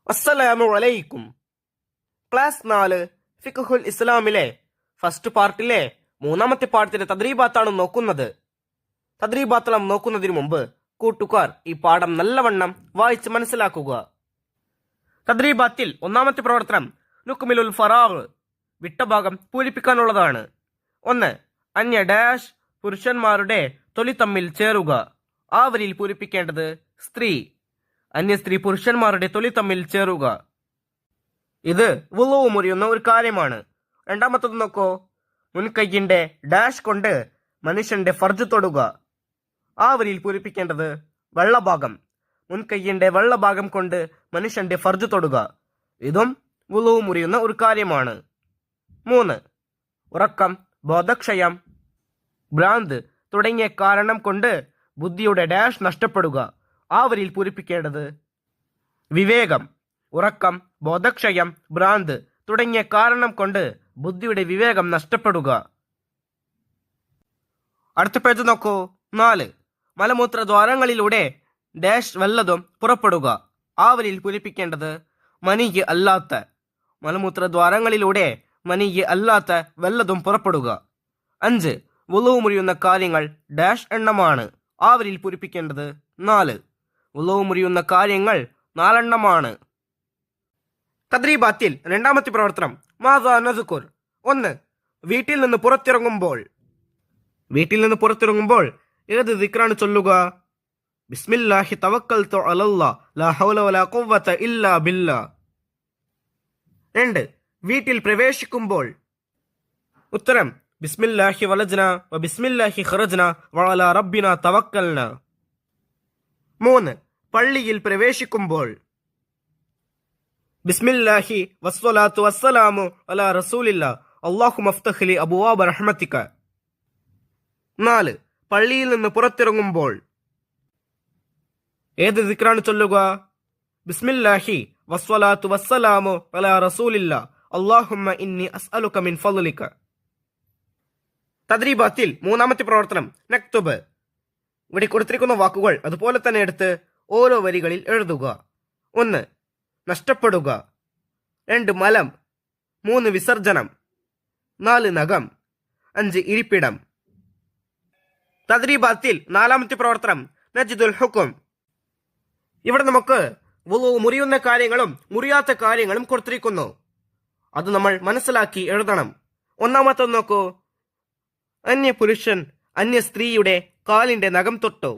അസ്സലാമു അലൈക്കും. ക്ലാസ് 4 ഫിഖ്ഹുൽ ഇസ്ലാമിലെ ഫസ്റ്റ് പാർട്ടിലെ മൂന്നാമത്തെ പാഠത്തിന്റെ തദ്രീബാത്താണ് നോക്കുന്നത്. തദ്രീബാത്തെല്ലാം നോക്കുന്നതിന് മുമ്പ് കൂട്ടുകാർ ഈ പാഠം നല്ലവണ്ണം വായിച്ച് മനസ്സിലാക്കുക. തദ്രീബാത്തിൽ ഒന്നാമത്തെ പ്രവർത്തനം നുക്മിലുൽ ഫറാഗ്, വിട്ട ഭാഗം പൂരിപ്പിക്കാനുള്ളതാണ്. 1. അന്യ ഡാഷ് പുരുഷന്മാരുടെ തൊലി തമ്മിൽ ചേരുക. ആ വരിയിൽ പൂരിപ്പിക്കേണ്ടത് സ്ത്രീ. അന്യ സ്ത്രീ പുരുഷന്മാരുടെ തൊലി തമ്മിൽ ചേരുക. ഇത് വുളൂ മുറിയുന്ന ഒരു കാര്യമാണ്. രണ്ടാമത്തത് നോക്കൂ. മുൻകൈയിന്റെ ഡാഷ് കൊണ്ട് മനുഷ്യന്റെ ഫർജ് തൊടുക. ആ വരിയിൽ പൂരിപ്പിക്കേണ്ടത് വെള്ളഭാഗം. മുൻകൈയിന്റെ വെള്ളഭാഗം കൊണ്ട് മനുഷ്യന്റെ ഫർജ് തൊടുക. ഇതും വുളൂ മുറിയുന്ന ഒരു കാര്യമാണ്. 3. ഉറക്കം, ബോധക്ഷയം, ഭ്രാന്ത് തുടങ്ങിയ കാരണം കൊണ്ട് ബുദ്ധിയുടെ ഡാഷ് നഷ്ടപ്പെടുക. ആ വരിയിൽ പൂരിപ്പിക്കേണ്ടത് വിവേകം. ഉറക്കം, ബോധക്ഷയം, ഭ്രാന്ത് തുടങ്ങിയ കാരണം കൊണ്ട് ബുദ്ധിയുടെ വിവേകം നഷ്ടപ്പെടുക. അടുത്ത പേജ് നോക്കൂ. 4. മലമൂത്ര ദ്വാരങ്ങളിലൂടെ ഡാഷ് വല്ലതും പുറപ്പെടുക. ആ വരിയിൽ പൂരിപ്പിക്കേണ്ടത് മനിയ് അല്ലാത്ത. മലമൂത്ര ദ്വാരങ്ങളിലൂടെ മനിയ് അല്ലാത്ത വല്ലതും പുറപ്പെടുക. 5. വുളൂ മുറിയുന്ന കാര്യങ്ങൾ ഡാഷ് എണ്ണമാണ്. ആ വരിയിൽ പൂരിപ്പിക്കേണ്ടത് 4. വുളൂ മുറിയുന്ന കാര്യങ്ങൾ 4 എണ്ണമാണ്. തദ്രീബാത്തിൽ രണ്ടാമത്തെ പ്രവർത്തനം മാസാ നസ്കുർ. 1. വീട്ടിൽ നിന്ന് പുറത്തിറങ്ങുമ്പോൾ ഏത് ദിക്റാണ് ചൊല്ലുക? ബിസ്മില്ലാഹി തവക്കൽതു അലല്ലാഹ് ലാ ഹൗല വലാ ഖുവത ഇല്ലാ ബില്ലാഹ്. 2. വീട്ടിൽ പ്രവേശിക്കുമ്പോൾ ഉത്തരം ബിസ്മില്ലാഹി വലജ്ന വ ബിസ്മില്ലാഹി ഖറജ്ന വ അലാ റബ്ബിന തവക്കൽന. 3. പള്ളിയിൽ പ്രവേശിക്കുമ്പോൾ ബിസ്മില്ലാഹി വസ്സലാത്തു വസ്സലാമു അലാ റസൂലില്ലാ അല്ലാഹുമ്മ ഫ്തഹ് ലി അബ്വാബ റഹ്മതിക. 4. പള്ളിയിൽ നിന്ന് പുറത്തിറങ്ങുമ്പോൾ ഏത് ദിക്റാണ് ചൊല്ലുക? ബിസ്മില്ലാഹി വസ്സലാത്തു വസ്സലാമു അലാ റസൂലില്ലാ അല്ലാഹുമ്മ ഇന്നി അസ്അലുക മിൻ ഫളലിക. തദ്രീബാത്തിൽ മൂന്നാമത്തെ പ്രവർത്തനം നക്തുബ്. ഇവിടെ കൊടുത്തിരിക്കുന്ന വാക്കുകൾ അതുപോലെ തന്നെ എടുത്ത് ഓരോ വരികളിൽ എഴുതുക. 1. നഷ്ടപ്പെടുക. 2. മലം. 3. വിസർജനം. 4. നഖം. 5. ഇരിപ്പിടം. തദ്രീബാത്തിൽ നാലാമത്തെ പ്രവർത്തനം നജ്ദുൽ ഹുക്കും. ഇവിടെ നമുക്ക് വുളൂ മുറിയുന്ന കാര്യങ്ങളും മുറിയാത്ത കാര്യങ്ങളും കൊടുത്തിരിക്കുന്നു. അത് നമ്മൾ മനസ്സിലാക്കി എഴുതണം. ഒന്നാമത്തെ നോക്കൂ. അന്യ പുരുഷൻ അന്യ സ്ത്രീയുടെ കാലിന്റെ നഖം തൊട്ടു.